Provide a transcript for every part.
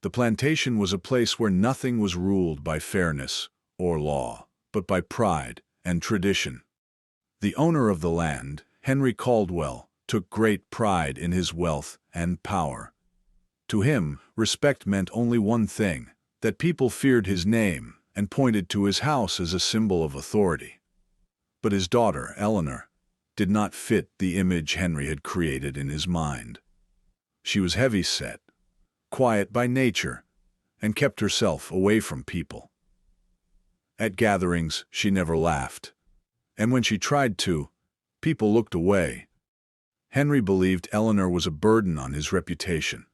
The plantation was a place where nothing was ruled by fairness or law, but by pride and tradition. The owner of the land, Henry Caldwell, took great pride in his wealth and power. To him, respect meant only one thing, that people feared his name and pointed to his house as a symbol of authority. But his daughter, Eleanor, did not fit the image Henry had created in his mind. She was heavy-set, quiet by nature, and kept herself away from people. At gatherings, she never laughed, and when she tried to, people looked away. Henry believed Eleanor was a burden on his reputation.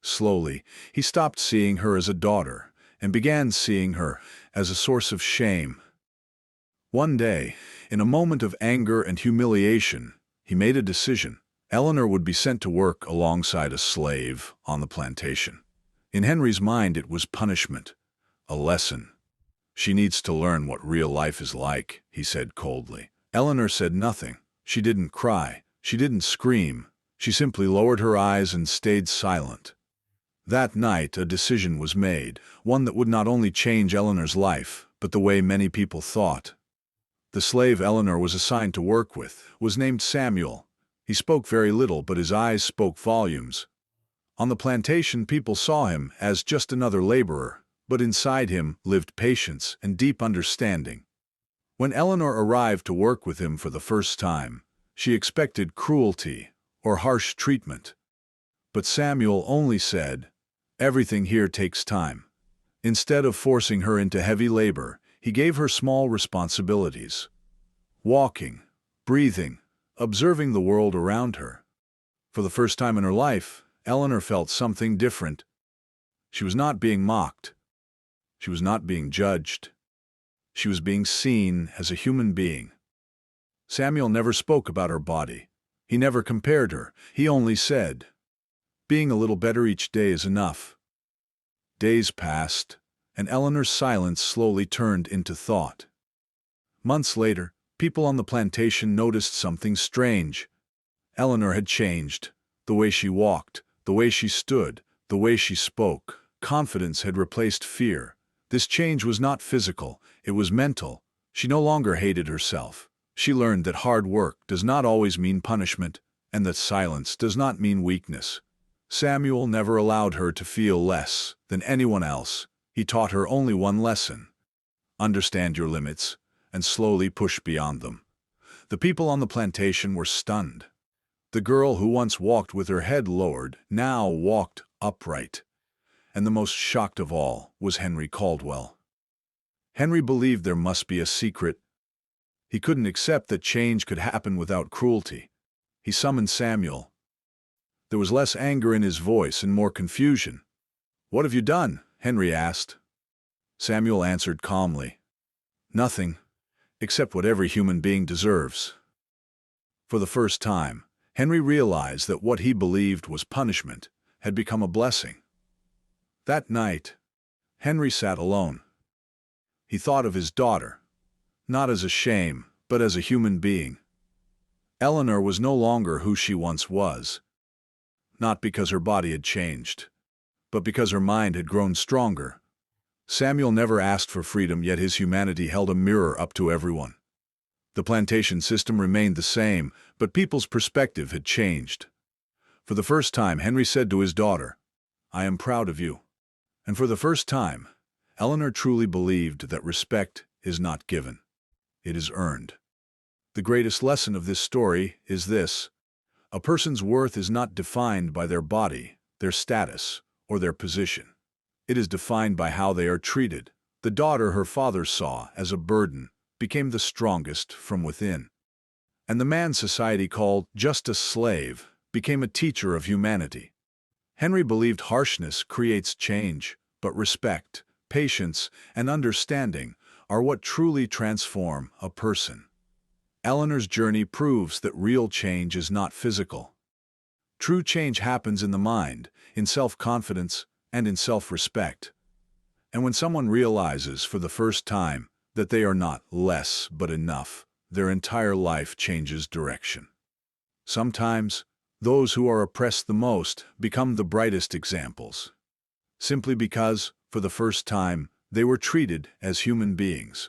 Slowly, he stopped seeing her as a daughter and began seeing her as a source of shame. One day, in a moment of anger and humiliation, he made a decision. Eleanor would be sent to work alongside a slave on the plantation. In Henry's mind, it was punishment, a lesson. "She needs to learn what real life is like," he said coldly. Eleanor said nothing. She didn't cry. She didn't scream. She simply lowered her eyes and stayed silent. That night, a decision was made, one that would not only change Eleanor's life, but the way many people thought. The slave Eleanor was assigned to work with was named Samuel. He spoke very little, but his eyes spoke volumes. On the plantation, people saw him as just another laborer, but inside him lived patience and deep understanding. When Eleanor arrived to work with him for the first time, she expected cruelty or harsh treatment. But Samuel only said, "Everything here takes time." Instead of forcing her into heavy labor, he gave her small responsibilities. Walking, breathing, observing the world around her. For the first time in her life, Eleanor felt something different. She was not being mocked. She was not being judged. She was being seen as a human being. Samuel never spoke about her body. He never compared her. He only said, "Being a little better each day is enough." Days passed, and Eleanor's silence slowly turned into thought. Months later, people on the plantation noticed something strange. Eleanor had changed. The way she walked, the way she stood, the way she spoke. Confidence had replaced fear. This change was not physical, it was mental. She no longer hated herself. She learned that hard work does not always mean punishment, and that silence does not mean weakness. Samuel never allowed her to feel less than anyone else. He taught her only one lesson: understand your limits and slowly push beyond them. The people on the plantation were stunned. The girl who once walked with her head lowered now walked upright. And the most shocked of all was Henry Caldwell. Henry believed there must be a secret. He couldn't accept that change could happen without cruelty. He summoned Samuel. There was less anger in his voice and more confusion. "What have you done?" Henry asked. Samuel answered calmly, "Nothing, except what every human being deserves." For the first time, Henry realized that what he believed was punishment had become a blessing. That night, Henry sat alone. He thought of his daughter, not as a shame, but as a human being. Eleanor was no longer who she once was, not because her body had changed, but because her mind had grown stronger. Samuel never asked for freedom, yet his humanity held a mirror up to everyone. The plantation system remained the same, but people's perspective had changed. For the first time, Henry said to his daughter, "I am proud of you." And for the first time, Eleanor truly believed that respect is not given. It is earned. The greatest lesson of this story is this: a person's worth is not defined by their body, their status, or their position. It is defined by how they are treated. The daughter her father saw as a burden became the strongest from within. And the man society called just a slave became a teacher of humanity. Henry believed harshness creates change, but respect, patience, and understanding are what truly transform a person. Eleanor's journey proves that real change is not physical. True change happens in the mind, in self-confidence, and in self-respect. And when someone realizes for the first time that they are not less but enough, their entire life changes direction. Sometimes, those who are oppressed the most become the brightest examples. simply because, for the first time, they were treated as human beings.